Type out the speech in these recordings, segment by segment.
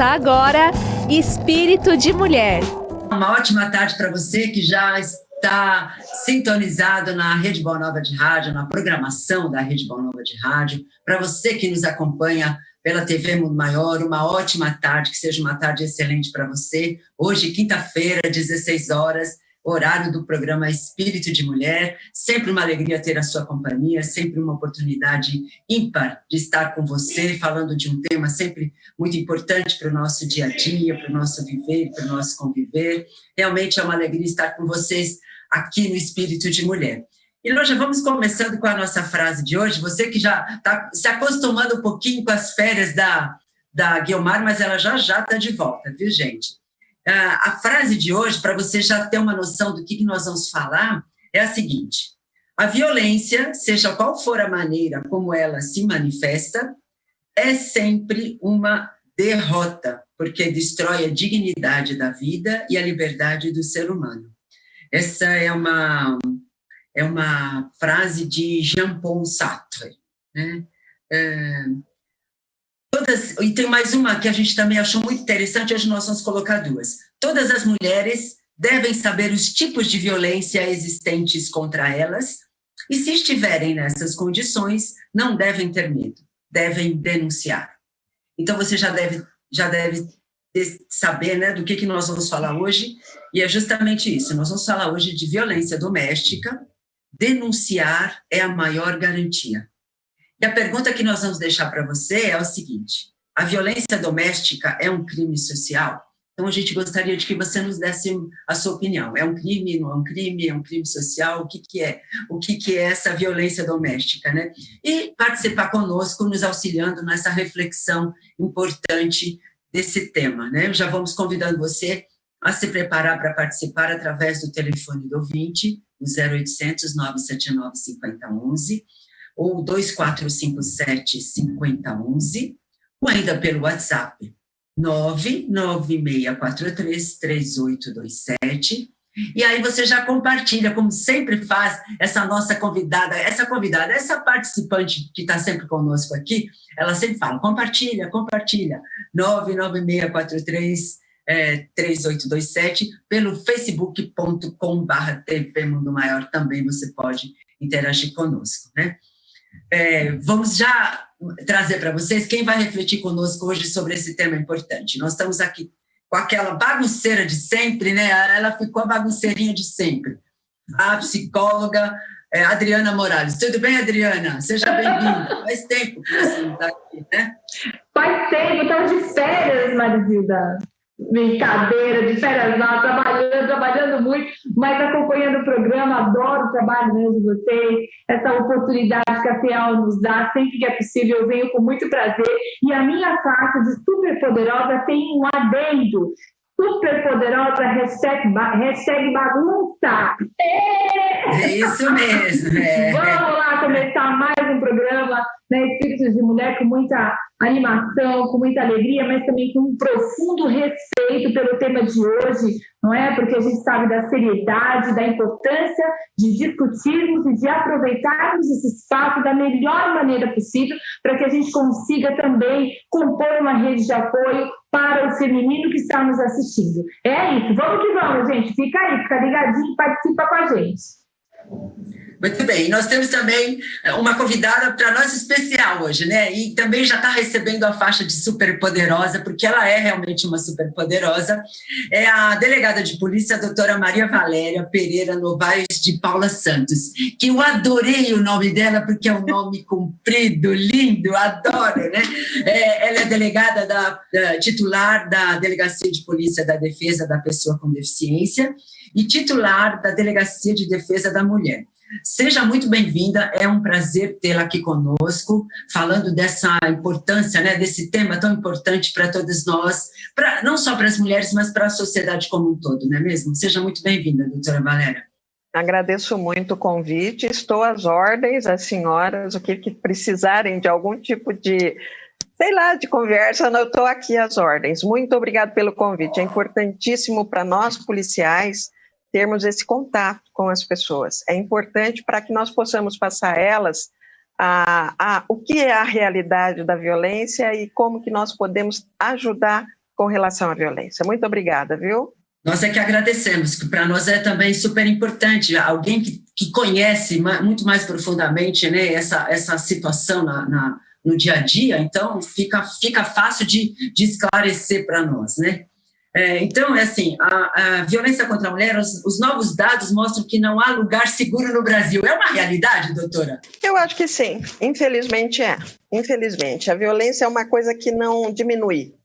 Começa agora Espírito de Mulher. Uma ótima tarde para você que já está sintonizado na Rede Boa Nova de Rádio, na programação da Rede Boa Nova de Rádio. Para você que nos acompanha pela TV Mundo Maior, uma ótima tarde, que seja uma tarde excelente para você. Hoje, quinta-feira, 16 horas, horário do programa Espírito de Mulher. Sempre uma alegria ter a sua companhia, sempre uma oportunidade ímpar de estar com você, falando de um tema sempre muito importante para o nosso dia a dia, para o nosso viver, para o nosso conviver. Realmente é uma alegria estar com vocês aqui no Espírito de Mulher. E nós já vamos começando com a nossa frase de hoje. Você que já está se acostumando um pouquinho com as férias da Guiomar, mas ela já está de volta, viu, gente? A frase de hoje, para você já ter uma noção do que nós vamos falar, é a seguinte: a violência, seja qual for a maneira como ela se manifesta, é sempre uma derrota, porque destrói a dignidade da vida e a liberdade do ser humano. Essa é uma frase de Jean-Paul Sartre, né? E tem mais uma que a gente também achou muito interessante, hoje nós vamos colocar duas. Todas as mulheres devem saber os tipos de violência existentes contra elas e, se estiverem nessas condições, não devem ter medo, devem denunciar. Então, você já deve saber, né, do que nós vamos falar hoje, e é justamente isso. Nós vamos falar hoje de violência doméstica. Denunciar é a maior garantia. E a pergunta que nós vamos deixar para você é o seguinte: a violência doméstica é um crime social? Então, a gente gostaria de que você nos desse a sua opinião. É um crime, não é um crime? É um crime social? O que é? O que é essa violência doméstica, né? E participar conosco, nos auxiliando nessa reflexão importante desse tema, né? Já vamos convidando você a se preparar para participar através do telefone do ouvinte, o 0800 979 5011, ou 2457-5011, ou ainda pelo WhatsApp, 996433827. E aí você já compartilha, como sempre faz essa nossa convidada, essa participante que está sempre conosco aqui, ela sempre fala, compartilha, 996433827, pelo facebook.com/TV Mundo Maior também você pode interagir conosco, né? Vamos já trazer para vocês quem vai refletir conosco hoje sobre esse tema importante. Nós estamos aqui com aquela bagunceira de sempre, né? Ela ficou a bagunceirinha de sempre. A psicóloga Adriana Morales. Tudo bem, Adriana? Seja bem-vinda. Faz tempo que você não está aqui, né? Faz tempo, estamos de férias, Marizilda. Brincadeira, de férias lá, trabalhando muito, mas acompanhando o programa, adoro o trabalho mesmo de vocês, essa oportunidade que a FEAL nos dá, sempre que é possível, eu venho com muito prazer, e a minha classe de super poderosa tem um adendo. Super poderosa, hashtag bagunça. É isso mesmo. Vamos lá começar mais um programa, né, Espíritos de Mulher, com muita animação, com muita alegria, mas também com um profundo respeito pelo tema de hoje, não é? Porque a gente sabe da seriedade, da importância de discutirmos e de aproveitarmos esse espaço da melhor maneira possível para que a gente consiga também compor uma rede de apoio para o feminino que está nos assistindo. É isso, vamos que vamos, gente. Fica aí, fica ligadinho e participa com a gente. Muito bem, nós temos também uma convidada para nós especial hoje, né? E também já está recebendo a faixa de superpoderosa, porque ela é realmente uma superpoderosa. É a delegada de polícia, a doutora Maria Valéria Pereira Novaes de Paula Santos, que eu adorei o nome dela, porque é um nome comprido, lindo, adoro, né? Ela é delegada titular da Delegacia de Polícia da Defesa da Pessoa com Deficiência e titular da Delegacia de Defesa da Mulher. Seja muito bem-vinda, é um prazer tê-la aqui conosco, falando dessa importância, né, desse tema tão importante para todos nós, não só para as mulheres, mas para a sociedade como um todo, não é mesmo? Seja muito bem-vinda, doutora Valéria. Agradeço muito o convite, estou às ordens, as senhoras, o que precisarem de algum tipo de, de conversa, eu estou aqui às ordens. Muito obrigado pelo convite, é importantíssimo para nós policiais termos esse contato com as pessoas. É importante para que nós possamos passar a elas o que é a realidade da violência e como que nós podemos ajudar com relação à violência. Muito obrigada, viu? Nós é que agradecemos, que para nós é também super importante, alguém que conhece muito mais profundamente, né, essa situação no dia a dia, então fica fácil de esclarecer para nós, né? Então, é assim, a violência contra a mulher, os novos dados mostram que não há lugar seguro no Brasil. É uma realidade, doutora? Eu acho que sim, infelizmente é. Infelizmente, a violência é uma coisa que não diminui.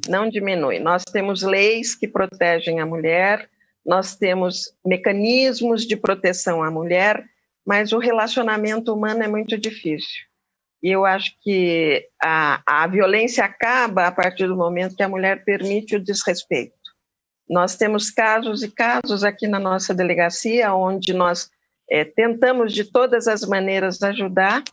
Não diminui. Nós temos leis que protegem a mulher, nós temos mecanismos de proteção à mulher, mas o relacionamento humano é muito difícil. E eu acho que a violência acaba a partir do momento que a mulher permite o desrespeito. Nós temos casos e casos aqui na nossa delegacia, onde nós tentamos de todas as maneiras ajudar.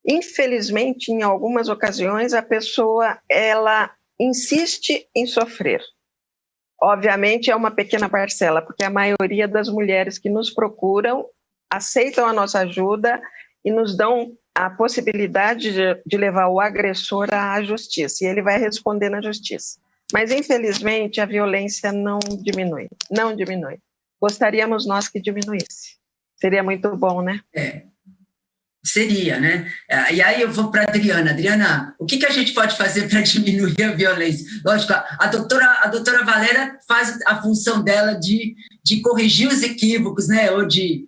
Infelizmente, em algumas ocasiões, a pessoa ela insiste em sofrer. Obviamente, é uma pequena parcela, porque a maioria das mulheres que nos procuram aceitam a nossa ajuda e nos dão a possibilidade de levar o agressor à justiça, e ele vai responder na justiça. Mas, infelizmente, a violência não diminui, não diminui. Gostaríamos nós que diminuísse. Seria muito bom, né? Seria, né? E aí eu vou para a Adriana. Adriana, o que a gente pode fazer para diminuir a violência? Lógico, a doutora Valéria faz a função dela de corrigir os equívocos, né? Ou de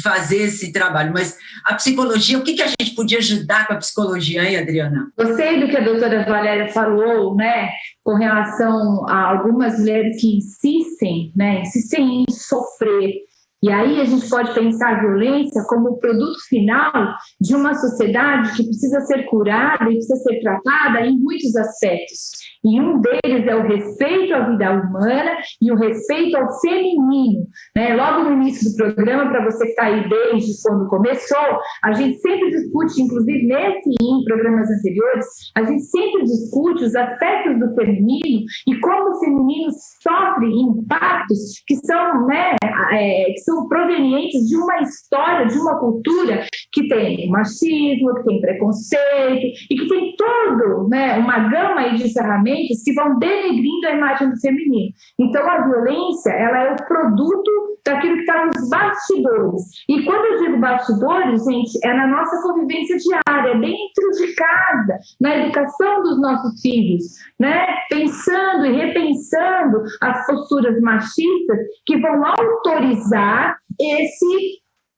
fazer esse trabalho, mas a psicologia, o que a gente podia ajudar com a psicologia, hein, Adriana? Gostei do que a doutora Valéria falou, né, com relação a algumas mulheres que insistem em sofrer. E aí a gente pode pensar a violência como o produto final de uma sociedade que precisa ser curada e precisa ser tratada em muitos aspectos. E um deles é o respeito à vida humana e o respeito ao feminino. Né? Logo no início do programa, para você que está aí desde quando começou, a gente sempre discute, inclusive nesse e em programas anteriores, a gente sempre discute os aspectos do feminino e como o feminino sofre impactos que são, que são provenientes de uma história, de uma cultura que tem machismo, que tem preconceito e que tem todo, uma gama aí de ferramentas que vão denegrindo a imagem do feminino. Então, a violência, ela é o produto daquilo que está nos bastidores. E quando eu digo bastidores, gente, é na nossa convivência diária, dentro de casa, na educação dos nossos filhos, né? Pensando e repensando as posturas machistas que vão autorizar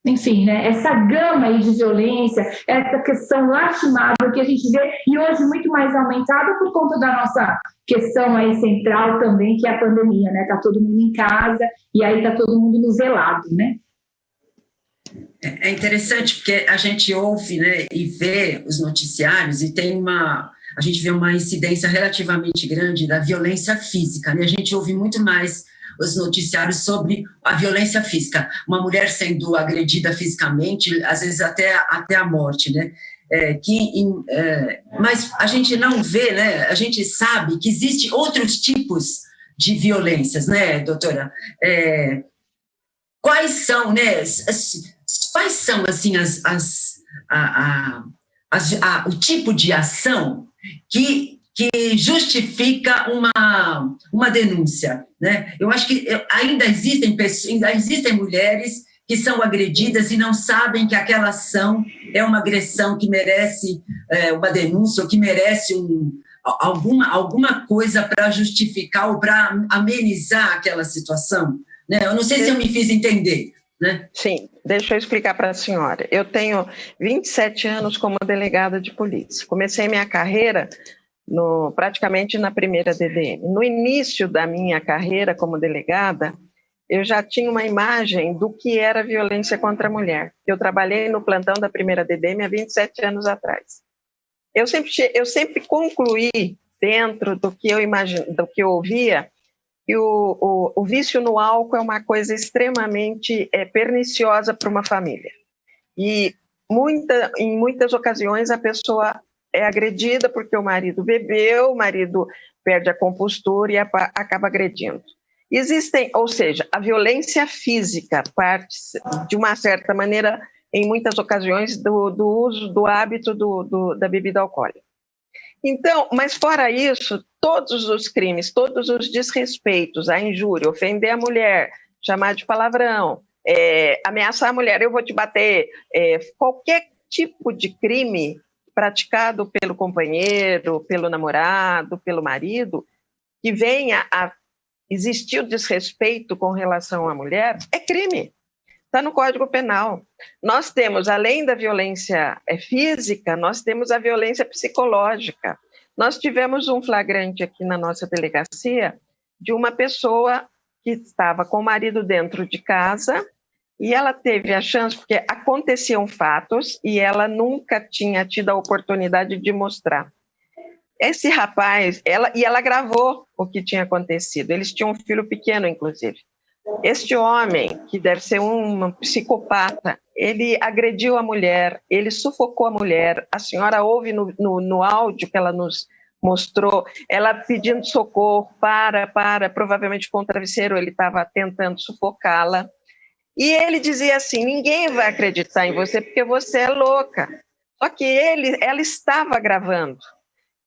essa gama aí de violência, essa questão lastimável que a gente vê e hoje muito mais aumentada por conta da nossa questão aí central também, que é a pandemia, né? Tá todo mundo em casa e aí tá todo mundo no velado, né? É interessante porque a gente ouve, né, e vê os noticiários e a gente vê uma incidência relativamente grande da violência física, né? A gente ouve muito mais os noticiários sobre a violência física, uma mulher sendo agredida fisicamente, às vezes até a morte, né? Mas a gente não vê, né? A gente sabe que existem outros tipos de violências, né, doutora? Quais são, né? Quais são, assim, o tipo de ação que justifica uma denúncia, né? Eu acho que ainda existem mulheres que são agredidas e não sabem que aquela ação é uma agressão que merece uma denúncia ou que merece alguma coisa para justificar ou para amenizar aquela situação, né? Eu não sei se eu me fiz entender, né? Sim, deixa eu explicar para a senhora. Eu tenho 27 anos como delegada de polícia. Comecei minha carreira praticamente na primeira DDM. No início da minha carreira como delegada, eu já tinha uma imagem do que era violência contra a mulher. Eu trabalhei no plantão da primeira DDM há 27 anos atrás. Eu sempre concluí dentro do que eu ouvia, que o vício no álcool é uma coisa extremamente perniciosa para uma família. E em muitas ocasiões a pessoa é agredida porque o marido bebeu, o marido perde a compostura e acaba agredindo. Ou seja, a violência física parte, de uma certa maneira, em muitas ocasiões, do uso, do hábito da bebida alcoólica. Então, mas fora isso, todos os crimes, todos os desrespeitos, a injúria, ofender a mulher, chamar de palavrão, ameaçar a mulher, eu vou te bater, qualquer tipo de crime praticado pelo companheiro, pelo namorado, pelo marido, que venha a existir o desrespeito com relação à mulher, é crime. Está no Código Penal. Nós temos, além da violência física, nós temos a violência psicológica. Nós tivemos um flagrante aqui na nossa delegacia de uma pessoa que estava com o marido dentro de casa e ela teve a chance, porque aconteciam fatos e ela nunca tinha tido a oportunidade de mostrar. Esse rapaz, ela gravou o que tinha acontecido. Eles tinham um filho pequeno, inclusive. Este homem, que deve ser um psicopata, ele agrediu a mulher, ele sufocou a mulher. A senhora ouve no áudio que ela nos mostrou, ela pedindo socorro, provavelmente com o travesseiro ele estava tentando sufocá-la. E ele dizia assim, ninguém vai acreditar em você porque você é louca. Só que ela estava gravando.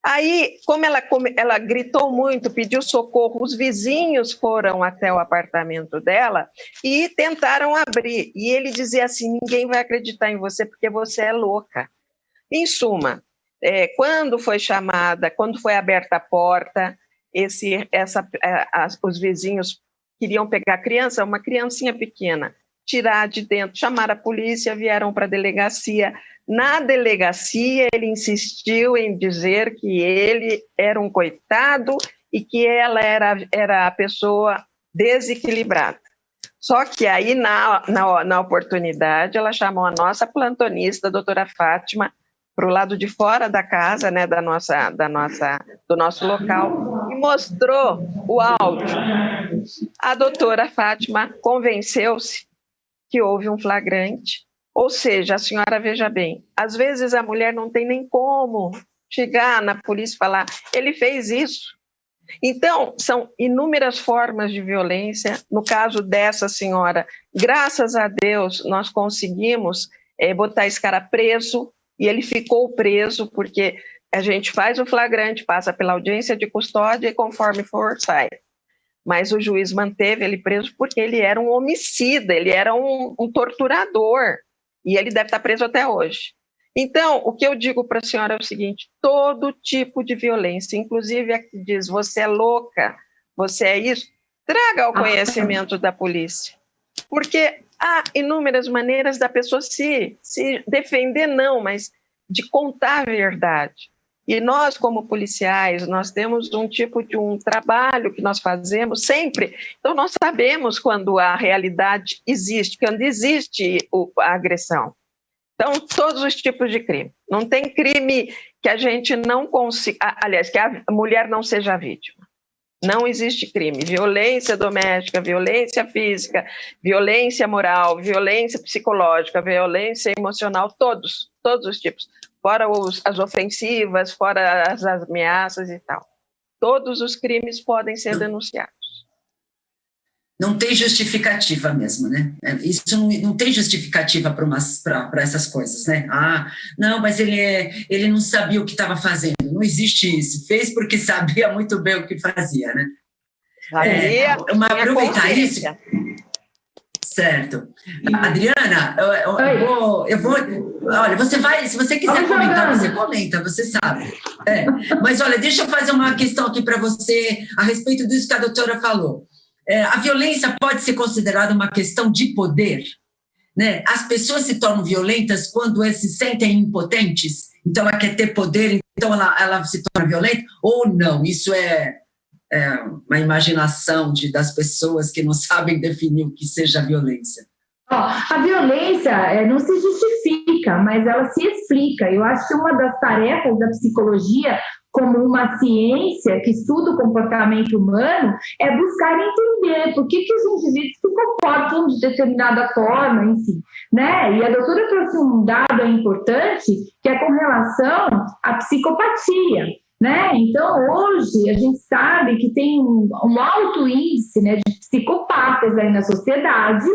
Aí, como ela gritou muito, pediu socorro, os vizinhos foram até o apartamento dela e tentaram abrir. E ele dizia assim, ninguém vai acreditar em você porque você é louca. Em suma, quando foi chamada, quando foi aberta a porta, os vizinhos queriam pegar a criança, uma criancinha pequena, tirar de dentro, chamar a polícia, vieram para a delegacia. Na delegacia, ele insistiu em dizer que ele era um coitado e que ela era a pessoa desequilibrada. Só que aí, na oportunidade, ela chamou a nossa plantonista, a doutora Fátima, para o lado de fora da casa, né, do nosso local, e mostrou o áudio. A doutora Fátima convenceu-se que houve um flagrante. Ou seja, a senhora veja bem, às vezes a mulher não tem nem como chegar na polícia e falar, ele fez isso. Então, são inúmeras formas de violência. No caso dessa senhora, graças a Deus, nós conseguimos botar esse cara preso, e ele ficou preso porque a gente faz o flagrante, passa pela audiência de custódia e conforme for, sai. Mas o juiz manteve ele preso porque ele era um homicida, ele era um torturador. E ele deve estar preso até hoje. Então, o que eu digo para a senhora é o seguinte, todo tipo de violência, inclusive a que diz, você é louca, você é isso, traga ao conhecimento da polícia. Porque há inúmeras maneiras da pessoa se defender, não, mas de contar a verdade. E nós, como policiais, nós temos um tipo de um trabalho que nós fazemos sempre. Então, nós sabemos quando a realidade existe, quando existe a agressão. Então, todos os tipos de crime. Não tem crime que a gente não consiga... Aliás, que a mulher não seja vítima. Não existe crime. Violência doméstica, violência física, violência moral, violência psicológica, violência emocional, todos os tipos. Fora as ofensivas, fora as ameaças e tal. Todos os crimes podem ser denunciados. Não tem justificativa mesmo, né? Isso não tem justificativa para essas coisas, né? Não, mas ele não sabia o que estava fazendo. Não existe isso. Fez porque sabia muito bem o que fazia, né? Aproveitar isso... Certo. Adriana, eu vou... Olha, você vai... Se você quiser comentar, você comenta, você sabe. Mas, olha, deixa eu fazer uma questão aqui para você a respeito disso que a doutora falou. A violência pode ser considerada uma questão de poder, né? As pessoas se tornam violentas quando se sentem impotentes, então ela quer ter poder, então ela se torna violenta, ou não? Isso é uma imaginação das pessoas que não sabem definir o que seja violência. A violência não se justifica, mas ela se explica. Eu acho que uma das tarefas da psicologia, como uma ciência que estuda o comportamento humano, é buscar entender por que os indivíduos se comportam de determinada forma, enfim, né? E a doutora trouxe um dado importante, que é com relação à psicopatia, né? Então, hoje, a gente sabe que tem um alto índice, né, de psicopatas aí na sociedade,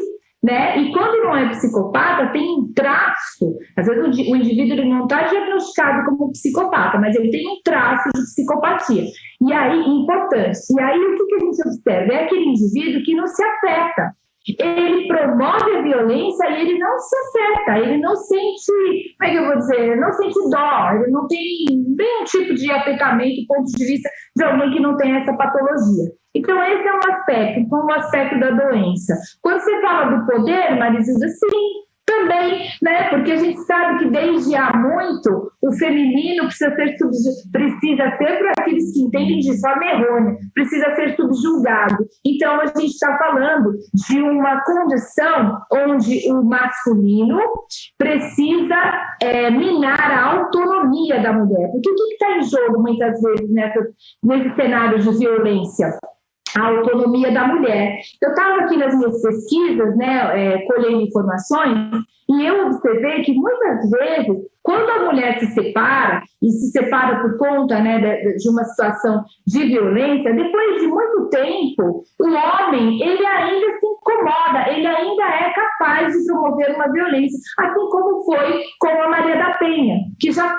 né? E quando não é psicopata, tem um traço. Às vezes o indivíduo ele não está diagnosticado como psicopata, mas ele tem um traço de psicopatia. E aí, importante. E aí, o que a gente observa? É aquele indivíduo que não se afeta. Ele promove a violência e ele não se afeta, ele não sente, como é que eu vou dizer, não sente dó, ele não tem nenhum tipo de afetamento do ponto de vista de alguém que não tem essa patologia. Então, esse é um aspecto da doença. Quando você fala do poder, Marisilda, sim, também, né? Porque a gente sabe que desde há muito o feminino precisa ser para aqueles que entendem de forma errônea, precisa ser subjugado. Então a gente está falando de uma condição onde o masculino precisa minar a autonomia da mulher. Porque o que está em jogo muitas vezes nesse cenário de violência? A autonomia da mulher. Eu estava aqui nas minhas pesquisas, né, colhendo informações, e eu observei que muitas vezes, quando a mulher se separa, e se separa por conta, né, de uma situação de violência, depois de muito tempo, o homem, ele ainda se incomoda, ele ainda é capaz de promover uma violência, assim como foi com a Maria da Penha, que já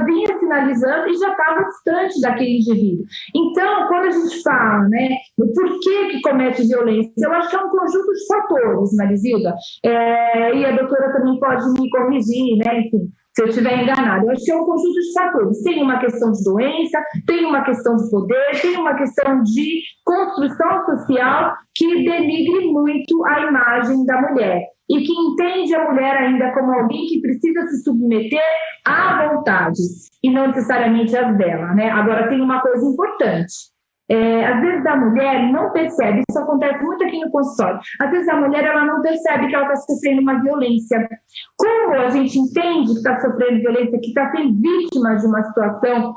vinha sinalizando e já estava distante daquele indivíduo. Então, quando a gente fala, né, do porquê que comete violência, eu acho que é um conjunto de fatores, Marisilda, e a doutora também pode me corrigir, né, enfim, se eu estiver enganada. Eu acho que é um conjunto de fatores. Tem uma questão de doença, tem uma questão de poder, tem uma questão de construção social que denigre muito a imagem da mulher e que entende a mulher ainda como alguém que precisa se submeter à vontade e não necessariamente às dela, né? Agora, tem uma coisa importante. Às vezes a mulher não percebe, isso acontece muito aqui no consultório, às vezes a mulher ela não percebe que ela está sofrendo uma violência. Como a gente entende que está sofrendo violência, que está sendo vítima de uma situação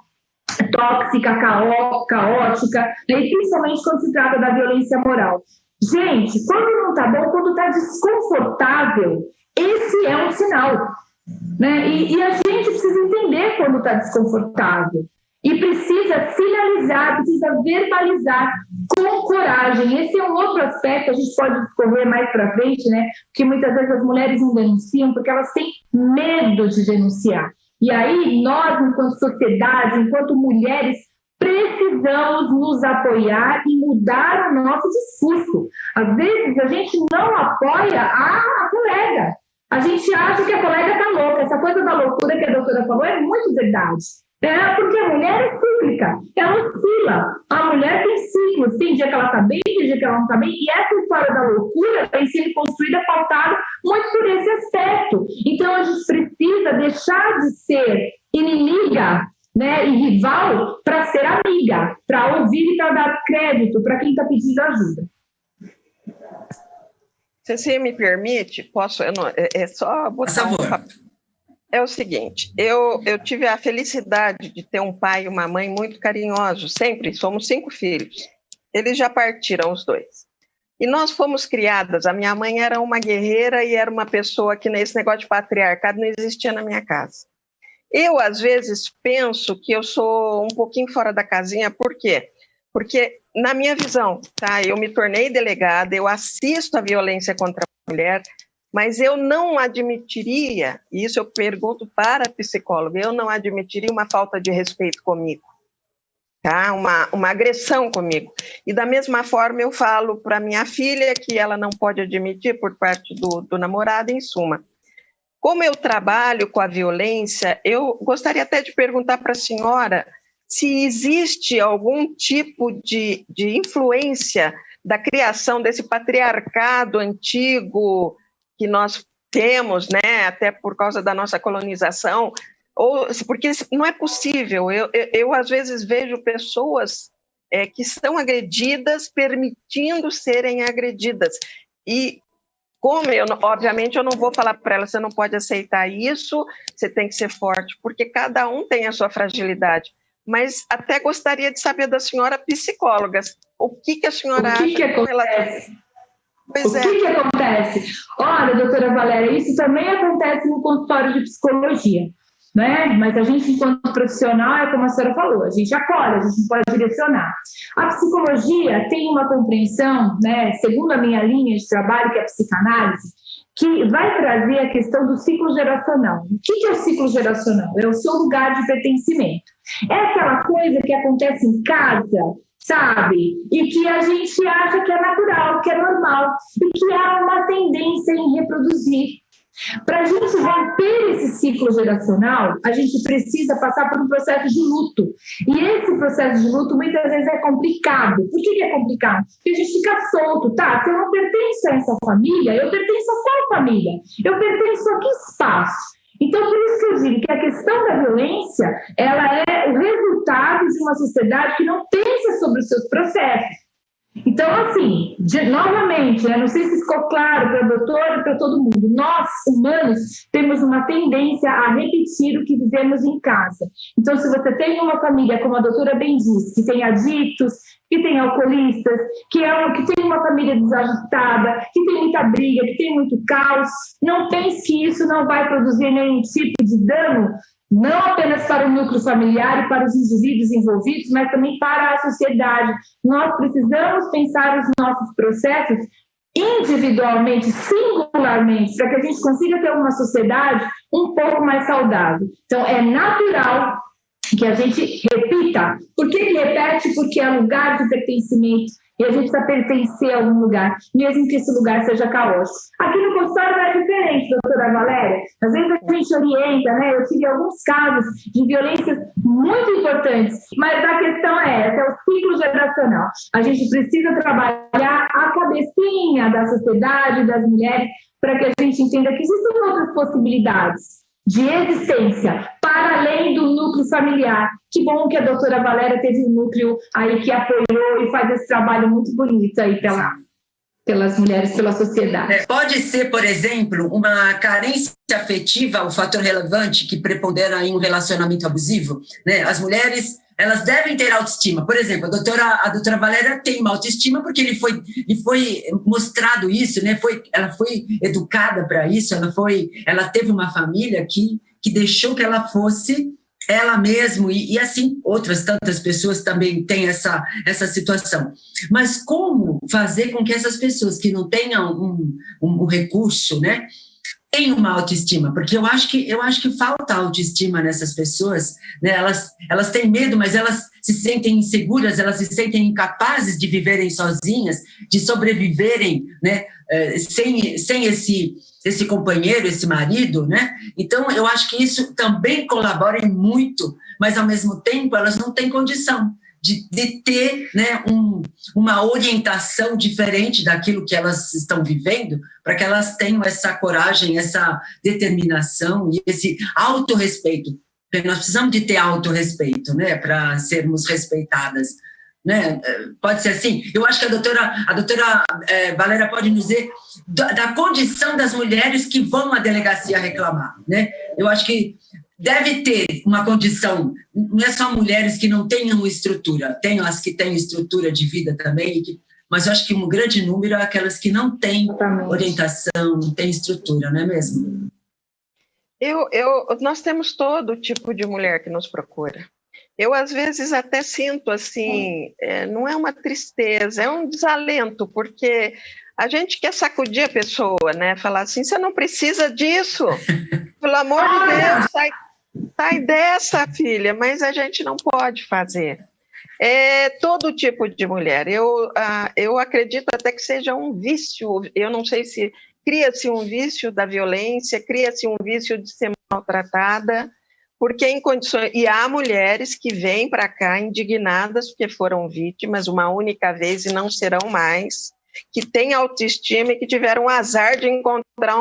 tóxica, caótica, e principalmente quando se trata da violência moral? Gente, quando não está bom, quando está desconfortável, esse é um sinal, né? E a gente precisa entender quando está desconfortável. E precisa sinalizar, precisa verbalizar com coragem. Esse é um outro aspecto, a gente pode discorrer mais para frente, né? Porque muitas vezes as mulheres não denunciam porque elas têm medo de denunciar. E aí nós, enquanto sociedade, enquanto mulheres, precisamos nos apoiar e mudar o nosso discurso. Às vezes a gente não apoia a colega. A gente acha que a colega está louca. Essa coisa da loucura que a doutora falou é muito verdade. Porque a mulher é cíclica, ela oscila. A mulher tem ciclos, tem dia que ela está bem, tem dia que ela não está bem, e essa história da loucura tem sido construída, pautada muito por esse aspecto. Então a gente precisa deixar de ser inimiga, né, e rival para ser amiga, para ouvir e para dar crédito para quem está pedindo ajuda. Se você me permite, posso? É só botar um papel. É o seguinte, eu tive a felicidade de ter um pai e uma mãe muito carinhosos, sempre, somos 5 filhos. Eles já partiram, os 2. E nós fomos criadas, a minha mãe era uma guerreira e era uma pessoa que nesse negócio de patriarcado não existia na minha casa. Eu, às vezes, penso que eu sou um pouquinho fora da casinha, por quê? Porque, na minha visão, tá, eu me tornei delegada, eu assisto a violência contra a mulher, mas eu não admitiria, e isso eu pergunto para a psicóloga, eu não admitiria uma falta de respeito comigo, tá? Uma agressão comigo. E da mesma forma eu falo para minha filha que ela não pode admitir por parte do namorado, em suma. Como eu trabalho com a violência, eu gostaria até de perguntar para a senhora se existe algum tipo de influência da criação desse patriarcado antigo que nós temos, né, até por causa da nossa colonização, porque não é possível. Eu às vezes vejo pessoas que são agredidas permitindo serem agredidas. E como obviamente eu não vou falar para ela, você não pode aceitar isso, você tem que ser forte, porque cada um tem a sua fragilidade. Mas até gostaria de saber da senhora psicóloga, o que a senhora acha com relação... que acontece? Olha, doutora Valéria, isso também acontece no consultório de psicologia. né? Mas a gente, enquanto profissional, é como a senhora falou, a gente acolhe, a gente não pode direcionar. A psicologia tem uma compreensão, né, segundo a minha linha de trabalho, que é a psicanálise, que vai trazer a questão do ciclo geracional. O que é o ciclo geracional? É o seu lugar de pertencimento. É aquela coisa que acontece em casa, sabe? E que a gente acha que é natural, que é normal, e que há uma tendência em reproduzir. Para a gente romper esse ciclo geracional, a gente precisa passar por um processo de luto. E esse processo de luto muitas vezes é complicado. Por que é complicado? Porque a gente fica solto, tá? Se eu não pertenço a essa família, eu pertenço a qual família? Eu pertenço a que espaço? Então, por isso que eu digo que a questão da violência, ela é o resultado de uma sociedade que não pensa sobre os seus processos. Então, assim, novamente, né, não sei se ficou claro para a doutora e para todo mundo, nós, humanos, temos uma tendência a repetir o que vivemos em casa. Então, se você tem uma família, como a doutora bem disse, que tem adictos, que tem alcoolistas, que tem uma família desajustada, que tem muita briga, que tem muito caos, não pense que isso não vai produzir nenhum tipo de dano, não apenas para o núcleo familiar e para os indivíduos envolvidos, mas também para a sociedade. Nós precisamos pensar os nossos processos individualmente, singularmente, para que a gente consiga ter uma sociedade um pouco mais saudável. Então, é natural que a gente repita. Por que repete? Porque é lugar de pertencimento e a gente precisa pertencer a algum lugar, mesmo que esse lugar seja caótico. Aqui no consultório não é diferente, doutora Valéria. Às vezes a gente orienta, né? Eu tive alguns casos de violências muito importantes, mas a questão é essa, é o ciclo geracional. A gente precisa trabalhar a cabecinha da sociedade, das mulheres, para que a gente entenda que existem outras possibilidades de existência, para além do núcleo familiar. Que bom que a doutora Valéria teve um núcleo aí que apoiou e faz esse trabalho muito bonito aí pelas mulheres, pela sociedade. Pode ser, por exemplo, uma carência afetiva o fator relevante que prepondera em um relacionamento abusivo, né? As mulheres, elas devem ter autoestima. Por exemplo, a doutora Valéria tem uma autoestima porque lhe foi mostrado isso, né? Ela foi educada para isso, ela teve uma família que deixou que ela fosse ela mesma, e assim outras tantas pessoas também têm essa situação. Mas como fazer com que essas pessoas que não tenham um recurso, né, tenham uma autoestima? Porque eu acho que falta autoestima nessas pessoas, né? Elas têm medo, mas elas se sentem inseguras, elas se sentem incapazes de viverem sozinhas, de sobreviverem, né, sem esse companheiro, esse marido, né? Então, eu acho que isso também colabora muito, mas, ao mesmo tempo, elas não têm condição de ter, né, uma orientação diferente daquilo que elas estão vivendo, para que elas tenham essa coragem, essa determinação e esse autorrespeito. Porque nós precisamos de ter autorrespeito, né, para sermos respeitadas. Né? Pode ser assim. Eu acho que a doutora Valéria pode nos dizer da condição das mulheres que vão à delegacia reclamar, né? Eu acho que deve ter uma condição, não é só mulheres que não tenham estrutura, tem as que têm estrutura de vida também, mas eu acho que um grande número é aquelas que não têm orientação, não têm estrutura, não é mesmo? Nós temos todo tipo de mulher que nos procura. Eu, às vezes, até sinto, assim, não é uma tristeza, é um desalento, porque a gente quer sacudir a pessoa, né? Falar assim, você não precisa disso, pelo amor de Deus, sai dessa, filha, mas a gente não pode fazer. É todo tipo de mulher. Eu acredito até que seja um vício, eu não sei se cria-se um vício da violência, cria-se um vício de ser maltratada, porque em condições, e há mulheres que vêm para cá indignadas porque foram vítimas uma única vez e não serão mais, que têm autoestima e que tiveram o azar de encontrar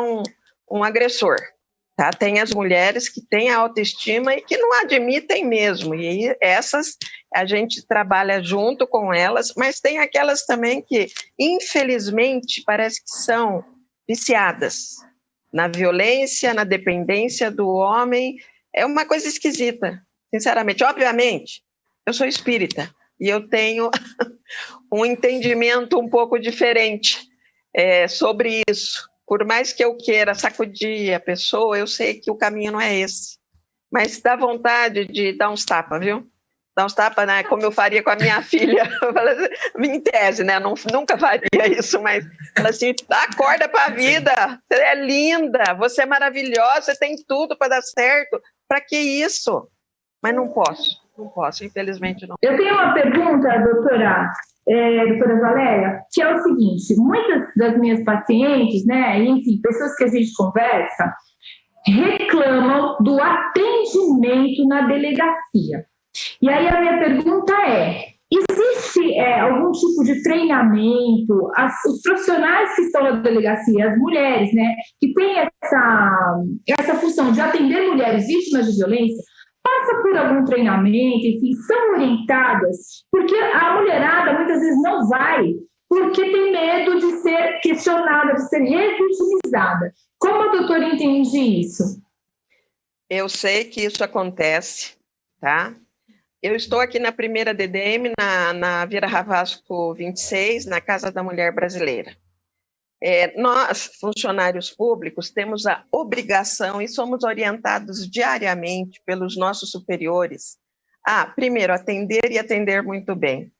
um agressor. Tá? Tem as mulheres que têm a autoestima e que não admitem mesmo, e essas a gente trabalha junto com elas, mas tem aquelas também que, infelizmente, parece que são viciadas na violência, na dependência do homem. É uma coisa esquisita, sinceramente. Obviamente, eu sou espírita e eu tenho um entendimento um pouco diferente sobre isso. Por mais que eu queira sacudir a pessoa, eu sei que o caminho não é esse. mas dá vontade de dar uns tapas, viu? Dar uns tapas, né? Como eu faria com a minha filha, em tese, né? Nunca faria isso, mas fala assim, acorda para a vida, você é linda, você é maravilhosa, você tem tudo para dar certo. Para que isso? Mas não posso, infelizmente não. Eu tenho uma pergunta, doutora Valéria, que é o seguinte: muitas das minhas pacientes, né, enfim, pessoas que a gente conversa, reclamam do atendimento na delegacia. E aí a minha pergunta é: existe algum tipo de treinamento? Os profissionais que estão na delegacia, as mulheres, né, que têm essa função de atender mulheres vítimas de violência, passa por algum treinamento, enfim, são orientadas? Porque a mulherada muitas vezes não vai porque tem medo de ser questionada, de ser revitimizada. Como a doutora entende isso? Eu sei que isso acontece, tá? Eu estou aqui na primeira DDM, na Vila Ravasco 26, na Casa da Mulher Brasileira. Nós, funcionários públicos, temos a obrigação e somos orientados diariamente pelos nossos superiores a, primeiro, atender e atender muito bem,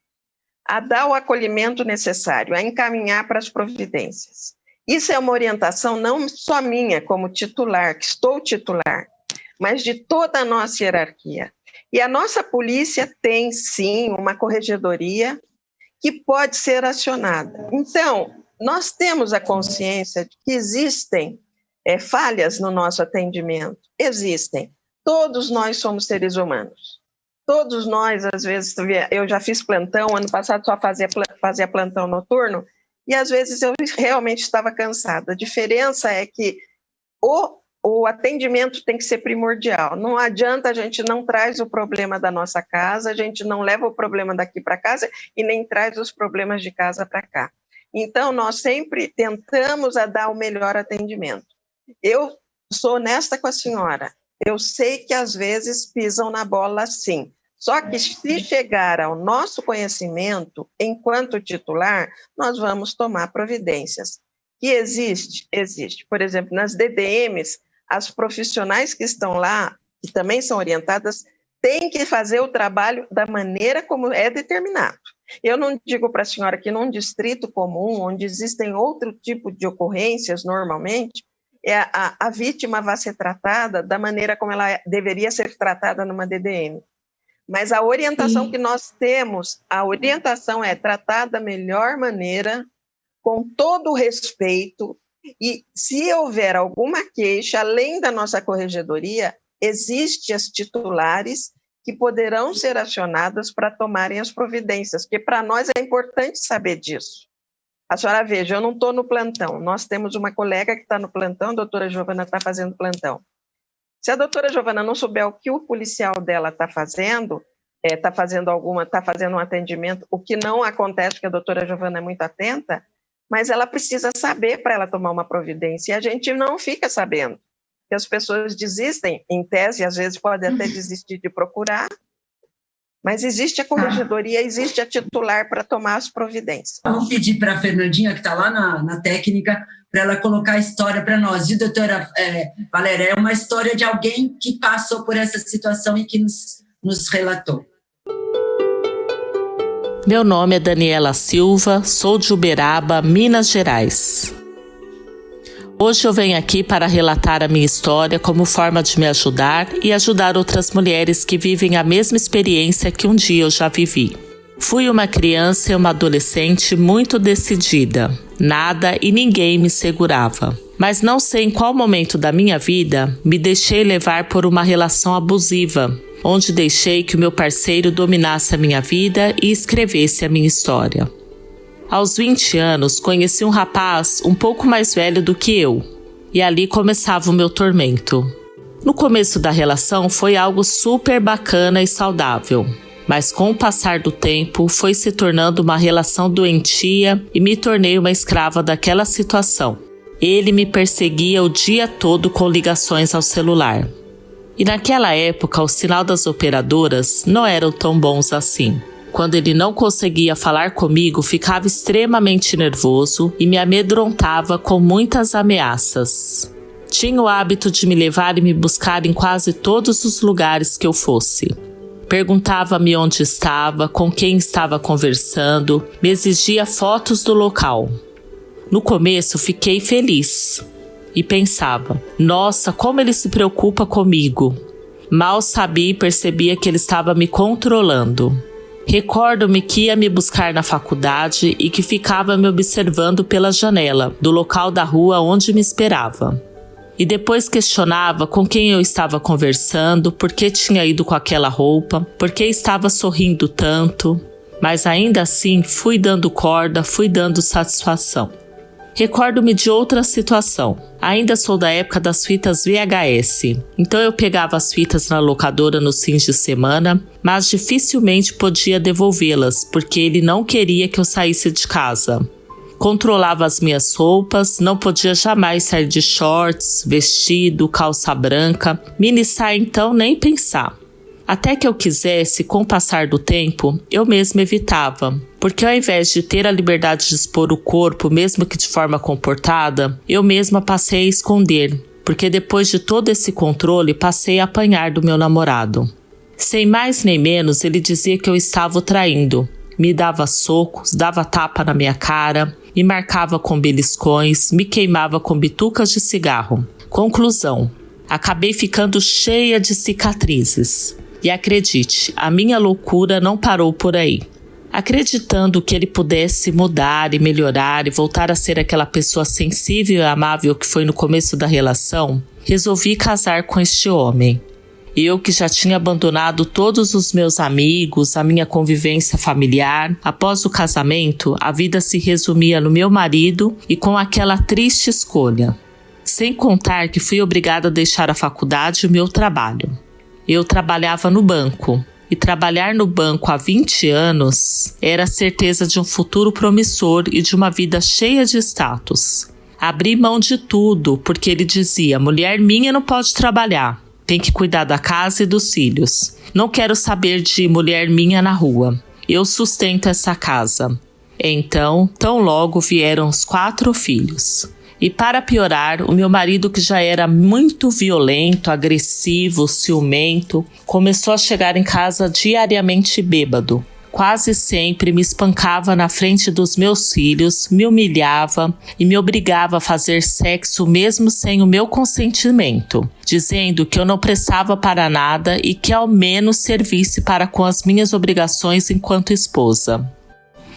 a dar o acolhimento necessário, a encaminhar para as providências. Isso é uma orientação não só minha como titular, que estou titular, mas de toda a nossa hierarquia. E a nossa polícia tem, sim, uma corregedoria que pode ser acionada. Então, nós temos a consciência de que existem falhas no nosso atendimento. Existem. Todos nós somos seres humanos. Todos nós, às vezes, eu já fiz plantão, ano passado só fazia plantão noturno, e às vezes eu realmente estava cansada. A diferença é que o atendimento tem que ser primordial. Não adianta, a gente não traz o problema da nossa casa, a gente não leva o problema daqui para casa e nem traz os problemas de casa para cá. Então, nós sempre tentamos dar o melhor atendimento. Eu sou honesta com a senhora, eu sei que às vezes pisam na bola sim, só que se chegar ao nosso conhecimento, enquanto titular, nós vamos tomar providências. Que existe? Por exemplo, nas DDMs, as profissionais que estão lá, que também são orientadas, têm que fazer o trabalho da maneira como é determinado. Eu não digo para a senhora que num distrito comum, onde existem outro tipo de ocorrências normalmente, a vítima vai ser tratada da maneira como ela deveria ser tratada numa DDM. Mas a orientação que nós temos, a orientação é tratar da melhor maneira, com todo o respeito, e se houver alguma queixa, além da nossa corregedoria, existem as titulares que poderão ser acionadas para tomarem as providências, porque para nós é importante saber disso. A senhora veja, eu não estou no plantão, nós temos uma colega que está no plantão, a doutora Giovana está fazendo plantão. Se a doutora Giovana não souber o que o policial dela está fazendo, está fazendo um atendimento, o que não acontece, porque a doutora Giovana é muito atenta, mas ela precisa saber para ela tomar uma providência, e a gente não fica sabendo. Que as pessoas desistem, em tese, às vezes podem até desistir de procurar, mas existe a corregedoria, existe a titular para tomar as providências. Vamos pedir para a Fernandinha, que está lá na técnica, para ela colocar a história para nós. E, doutora Valéria, é uma história de alguém que passou por essa situação e que nos relatou. Meu nome é Daniela Silva, sou de Uberaba, Minas Gerais. Hoje eu venho aqui para relatar a minha história como forma de me ajudar e ajudar outras mulheres que vivem a mesma experiência que um dia eu já vivi. Fui uma criança e uma adolescente muito decidida. Nada e ninguém me segurava. Mas não sei em qual momento da minha vida me deixei levar por uma relação abusiva, onde deixei que o meu parceiro dominasse a minha vida e escrevesse a minha história. Aos 20 anos, conheci um rapaz um pouco mais velho do que eu, e ali começava o meu tormento. No começo da relação foi algo super bacana e saudável, mas com o passar do tempo foi se tornando uma relação doentia e me tornei uma escrava daquela situação. Ele me perseguia o dia todo com ligações ao celular. E naquela época o sinal das operadoras não eram tão bons assim. Quando ele não conseguia falar comigo, ficava extremamente nervoso e me amedrontava com muitas ameaças. Tinha o hábito de me levar e me buscar em quase todos os lugares que eu fosse. Perguntava-me onde estava, com quem estava conversando, me exigia fotos do local. No começo fiquei feliz e pensava, nossa, como ele se preocupa comigo. Mal sabia e percebia que ele estava me controlando. Recordo-me que ia me buscar na faculdade e que ficava me observando pela janela do local da rua onde me esperava. E depois questionava com quem eu estava conversando, por que tinha ido com aquela roupa, por que estava sorrindo tanto. Mas ainda assim fui dando corda, fui dando satisfação. Recordo-me de outra situação. Ainda sou da época das fitas VHS. Então eu pegava as fitas na locadora nos fins de semana, mas dificilmente podia devolvê-las, porque ele não queria que eu saísse de casa. Controlava as minhas roupas, não podia jamais sair de shorts, vestido, calça branca, mini saia então nem pensar. Até que eu quisesse, com o passar do tempo, eu mesma evitava, porque ao invés de ter a liberdade de expor o corpo, mesmo que de forma comportada, eu mesma passei a esconder, porque depois de todo esse controle passei a apanhar do meu namorado. Sem mais nem menos, ele dizia que eu estava o traindo, me dava socos, dava tapa na minha cara, me marcava com beliscões, me queimava com bitucas de cigarro. Conclusão: acabei ficando cheia de cicatrizes. E acredite, a minha loucura não parou por aí. Acreditando que ele pudesse mudar e melhorar e voltar a ser aquela pessoa sensível e amável que foi no começo da relação, resolvi casar com este homem. Eu que já tinha abandonado todos os meus amigos, a minha convivência familiar, após o casamento, a vida se resumia no meu marido e com aquela triste escolha. Sem contar que fui obrigada a deixar a faculdade e o meu trabalho. Eu trabalhava no banco, e trabalhar no banco há 20 anos era a certeza de um futuro promissor e de uma vida cheia de status. Abri mão de tudo, porque ele dizia, mulher minha não pode trabalhar. Tem que cuidar da casa e dos filhos. Não quero saber de mulher minha na rua. Eu sustento essa casa. Então, tão logo vieram os 4 filhos. E para piorar, o meu marido, que já era muito violento, agressivo, ciumento, começou a chegar em casa diariamente bêbado. Quase sempre me espancava na frente dos meus filhos, me humilhava e me obrigava a fazer sexo mesmo sem o meu consentimento, dizendo que eu não prestava para nada e que ao menos servisse para com as minhas obrigações enquanto esposa.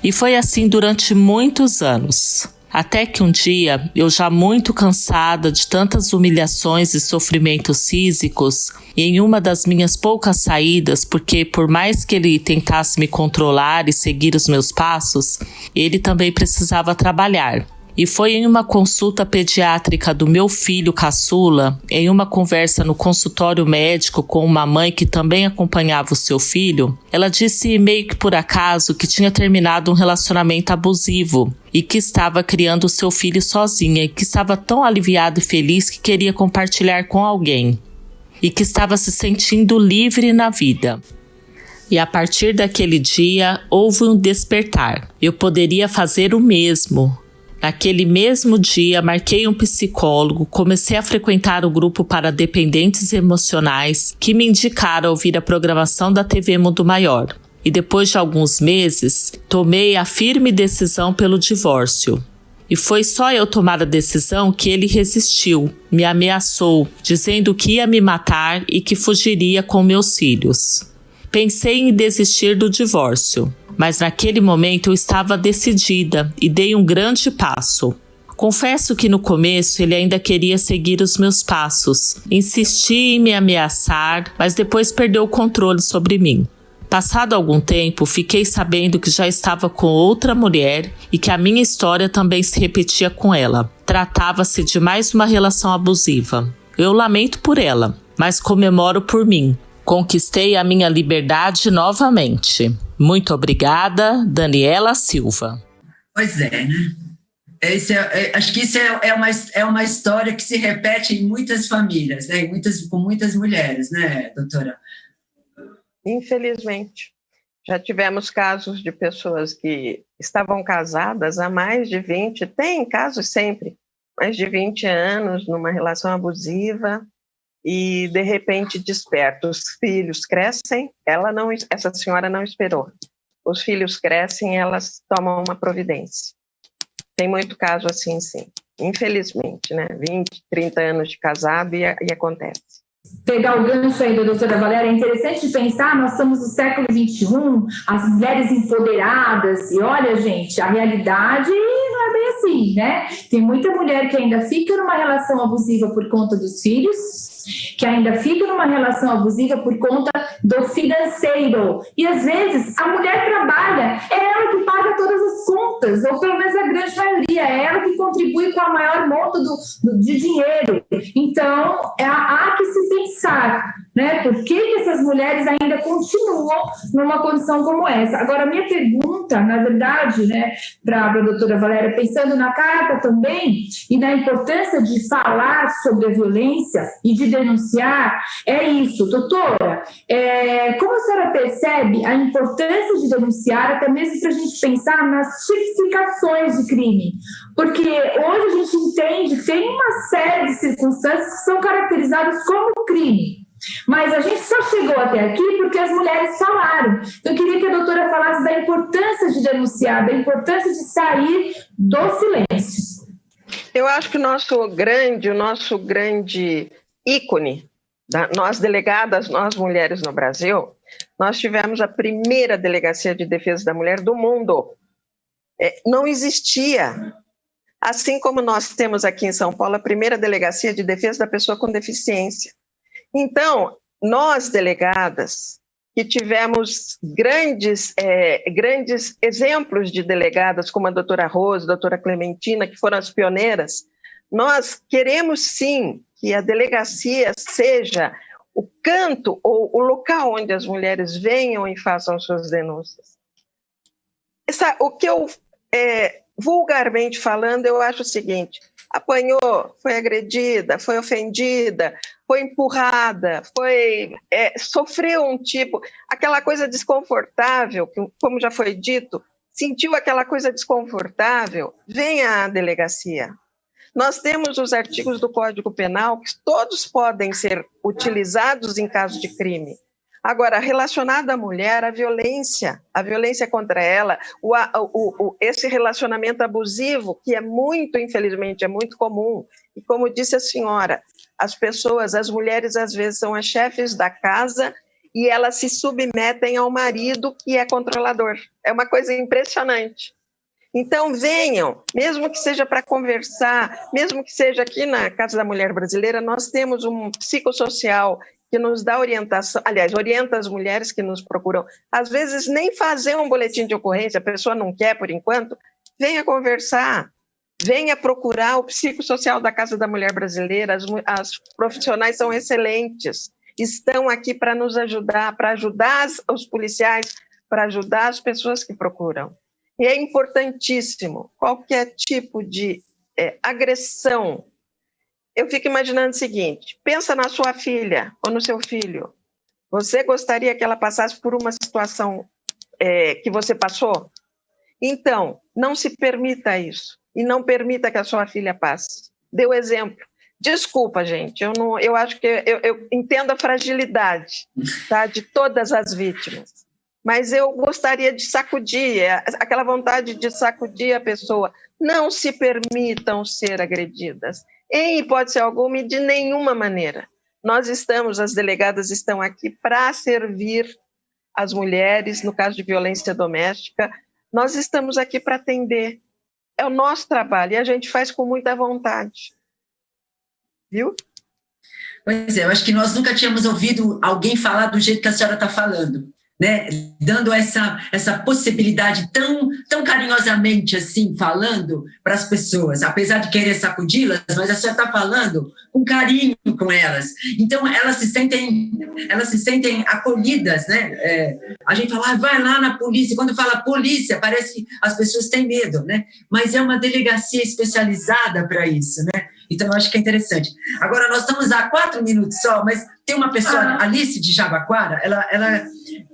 E foi assim durante muitos anos. Até que um dia, eu já muito cansada de tantas humilhações e sofrimentos físicos, e em uma das minhas poucas saídas, porque por mais que ele tentasse me controlar e seguir os meus passos, ele também precisava trabalhar. E foi em uma consulta pediátrica do meu filho caçula, em uma conversa no consultório médico com uma mãe que também acompanhava o seu filho, ela disse meio que por acaso que tinha terminado um relacionamento abusivo e que estava criando o seu filho sozinha e que estava tão aliviada e feliz que queria compartilhar com alguém e que estava se sentindo livre na vida. E a partir daquele dia houve um despertar. Eu poderia fazer o mesmo. Naquele mesmo dia, marquei um psicólogo, comecei a frequentar o grupo para dependentes emocionais que me indicaram ouvir a programação da TV Mundo Maior. E depois de alguns meses, tomei a firme decisão pelo divórcio. E foi só eu tomar a decisão que ele resistiu, me ameaçou, dizendo que ia me matar e que fugiria com meus filhos. Pensei em desistir do divórcio, mas naquele momento eu estava decidida e dei um grande passo. Confesso que no começo ele ainda queria seguir os meus passos, insistia em me ameaçar, mas depois perdeu o controle sobre mim. Passado algum tempo, fiquei sabendo que já estava com outra mulher e que a minha história também se repetia com ela. Tratava-se de mais uma relação abusiva. Eu lamento por ela, mas comemoro por mim. Conquistei a minha liberdade novamente. Muito obrigada, Daniela Silva. Pois é, né? Acho que isso é uma história que se repete em muitas famílias, né? Com muitas mulheres, né, doutora? Infelizmente. Já tivemos casos de pessoas que estavam casadas há mais de 20, tem casos sempre, mais de 20 anos numa relação abusiva e, de repente, desperta. Os filhos crescem, essa senhora não esperou. Os filhos crescem e elas tomam uma providência. Tem muito caso assim, sim. Infelizmente, né? 20, 30 anos de casado e acontece. Pegar o gancho aí da doutora Valéria, é interessante pensar, nós estamos no século XXI, as mulheres empoderadas, e olha, gente, a realidade não é bem assim, né? Tem muita mulher que ainda fica numa relação abusiva por conta dos filhos, que ainda fica numa relação abusiva por conta do financeiro. E, às vezes, a mulher trabalha, é ela que paga todas as contas, ou pelo menos a grande maioria, é ela que contribui com a maior monta de dinheiro. Então, há que se pensar, né? Por que essas mulheres ainda continuam numa condição como essa? Agora, a minha pergunta, na verdade, né, para a doutora Valéria, pensando na carta também, e na importância de falar sobre a violência e de denunciar, é isso, doutora, como a senhora percebe a importância de denunciar, até mesmo para a gente pensar nas tipificações de crime? Porque hoje a gente entende que tem uma série de circunstâncias que são caracterizadas como crime, mas a gente só chegou até aqui porque as mulheres falaram. Então, eu queria que a doutora falasse da importância de denunciar, da importância de sair do silêncio. Eu acho que o nosso grande ícone, nós delegadas, nós mulheres no Brasil, nós tivemos a primeira delegacia de defesa da mulher do mundo. Não existia. Assim como nós temos aqui em São Paulo a primeira delegacia de defesa da pessoa com deficiência. Então, nós delegadas, que tivemos grandes exemplos de delegadas, como a doutora Rose, a doutora Clementina, que foram as pioneiras, nós queremos sim que a delegacia seja o canto ou o local onde as mulheres venham e façam suas denúncias. O que eu, vulgarmente falando, eu acho o seguinte: apanhou, foi agredida, foi ofendida, foi empurrada, sofreu aquela coisa desconfortável, como já foi dito, sentiu aquela coisa desconfortável, venha à delegacia. Nós temos os artigos do Código Penal que todos podem ser utilizados em caso de crime. Agora, relacionado à mulher, a violência contra ela, esse relacionamento abusivo, que infelizmente, é muito comum. E como disse a senhora, as mulheres às vezes são as chefes da casa e elas se submetem ao marido que é controlador. É uma coisa impressionante. Então venham, mesmo que seja para conversar, mesmo que seja aqui na Casa da Mulher Brasileira, nós temos um psicossocial que nos dá orientação, aliás, orienta as mulheres que nos procuram. Às vezes nem fazer um boletim de ocorrência, a pessoa não quer por enquanto, venha conversar, venha procurar o psicossocial da Casa da Mulher Brasileira, as profissionais são excelentes, estão aqui para nos ajudar, para ajudar os policiais, para ajudar as pessoas que procuram. E é importantíssimo, qualquer tipo de agressão. Eu fico imaginando o seguinte: pensa na sua filha ou no seu filho. Você gostaria que ela passasse por uma situação que você passou? Então, não se permita isso. E não permita que a sua filha passe. Dê o exemplo. Desculpa, gente, eu acho que eu entendo a fragilidade, tá, de todas as vítimas. Mas eu gostaria de sacudir, aquela vontade de sacudir a pessoa. Não se permitam ser agredidas, em hipótese alguma e de nenhuma maneira. As delegadas estão aqui para servir as mulheres, no caso de violência doméstica. Nós estamos aqui para atender. É o nosso trabalho e a gente faz com muita vontade. Viu? Pois é, eu acho que nós nunca tínhamos ouvido alguém falar do jeito que a senhora está falando, né? Dando essa possibilidade tão carinhosamente assim, falando para as pessoas, apesar de querer sacudi-las, mas a senhora está falando com carinho com elas. Então, elas se sentem acolhidas, né? A gente fala, vai lá na polícia. Quando fala polícia, parece que as pessoas têm medo, né? Mas é uma delegacia especializada para isso, né? Então, eu acho que é interessante. Agora, nós estamos há 4 minutos só, mas tem uma pessoa, Alice de Jabaquara, ela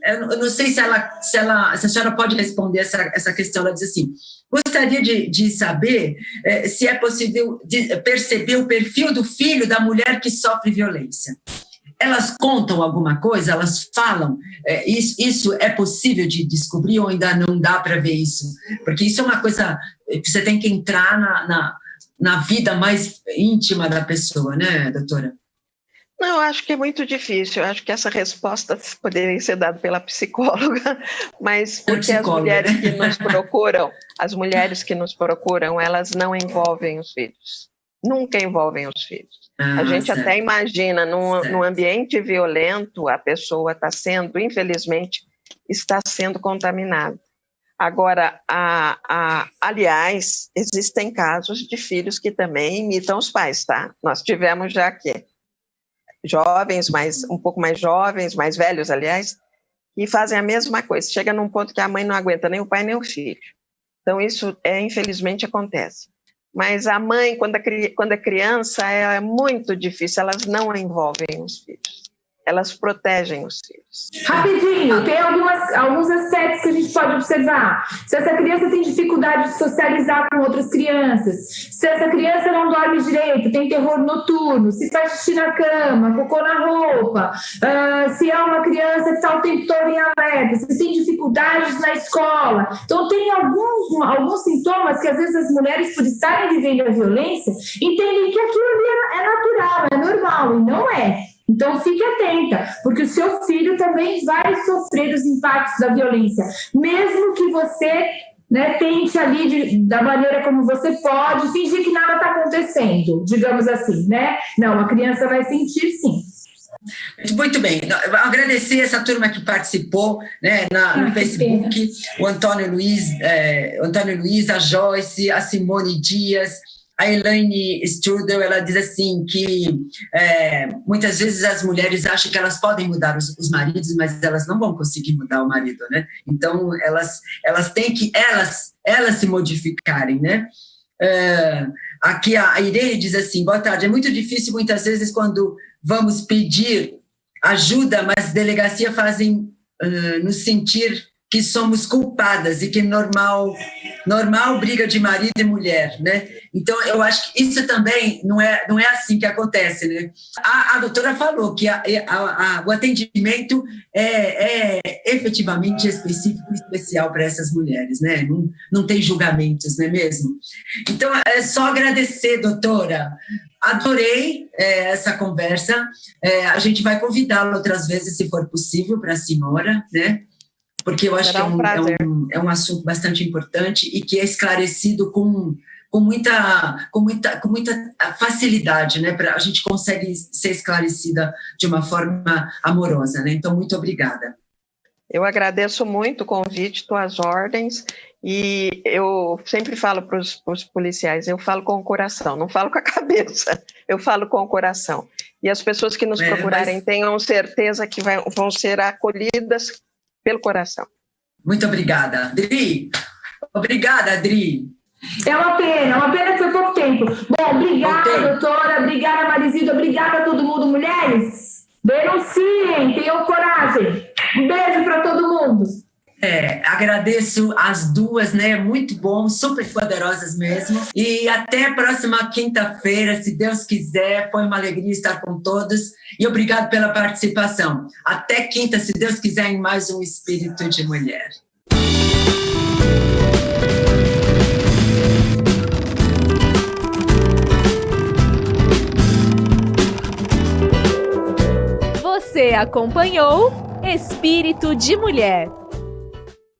eu não sei se a senhora pode responder essa questão. Ela diz assim: gostaria de saber se é possível perceber o perfil do filho da mulher que sofre violência. Elas contam alguma coisa? Elas falam? Isso é possível de descobrir ou ainda não dá para ver isso? Porque isso é uma coisa que você tem que entrar na vida mais íntima da pessoa, né, doutora? Não, eu acho que é muito difícil. Eu acho que essa resposta poderia ser dada pela psicóloga, mas porque as mulheres, né, as mulheres que nos procuram, elas não envolvem os filhos. Nunca envolvem os filhos. A gente certo. Até imagina, num ambiente violento, a pessoa está sendo, infelizmente, está sendo contaminada. Agora, aliás, existem casos de filhos que também imitam os pais, tá? Nós tivemos já aqui jovens, um pouco mais jovens, mais velhos, aliás, que fazem a mesma coisa. Chega num ponto que a mãe não aguenta nem o pai nem o filho. Então, isso, infelizmente, acontece. Mas a mãe, quando é criança, é muito difícil, elas não envolvem os filhos. Elas protegem os filhos. Rapidinho, tem alguns aspectos que a gente pode observar. Se essa criança tem dificuldade de socializar com outras crianças, se essa criança não dorme direito, tem terror noturno, se faz xixi na cama, cocô na roupa, se é uma criança que está o tempo todo em alerta, se tem dificuldades na escola. Então, tem alguns sintomas que, às vezes, as mulheres, por estarem vivendo a violência, entendem que aquilo ali é natural, é normal, e não é. Então, fique atenta, porque o seu filho também vai sofrer os impactos da violência. Mesmo que você, né, tente ali, da maneira como você pode, fingir que nada está acontecendo, digamos assim, né? Não, a criança vai sentir sim. Muito bem, agradecer essa turma que participou, né, no Facebook, o Antônio Luiz, a Joyce, a Simone Dias, a Elaine Strudel. Ela diz assim que muitas vezes as mulheres acham que elas podem mudar os maridos, mas elas não vão conseguir mudar o marido, né? Então, elas têm que elas se modificarem, né? Aqui a Irene diz assim: boa tarde, é muito difícil muitas vezes quando vamos pedir ajuda, mas delegacia fazem nos sentir que somos culpadas e que normal briga de marido e mulher, né? Então, eu acho que isso também não é assim que acontece, né? A doutora falou que o atendimento é efetivamente específico e especial para essas mulheres, né? Não tem julgamentos, não é mesmo? Então, é só agradecer, doutora. Adorei essa conversa. A gente vai convidá-la outras vezes, se for possível, para a senhora, né? Porque eu acho que é um assunto bastante importante e que é esclarecido com muita facilidade, né? A gente consegue ser esclarecida de uma forma amorosa, né? Então, muito obrigada. Eu agradeço muito o convite, estou às ordens, e eu sempre falo para os policiais, eu falo com o coração, não falo com a cabeça, eu falo com o coração. E as pessoas que nos procurarem tenham certeza que vão ser acolhidas pelo coração. Muito obrigada, Adri. Obrigada, Adri. É uma pena que foi pouco tempo. Bom, obrigada, doutora, obrigada, Marizilda, obrigada a todo mundo. Mulheres, denunciem, tenham coragem. Um beijo para todo mundo. Agradeço as duas, né? Muito bom, super poderosas mesmo. E até a próxima quinta-feira, se Deus quiser. Foi uma alegria estar com todos. E obrigado pela participação. Até quinta, se Deus quiser, em mais um Espírito de Mulher. Você acompanhou Espírito de Mulher.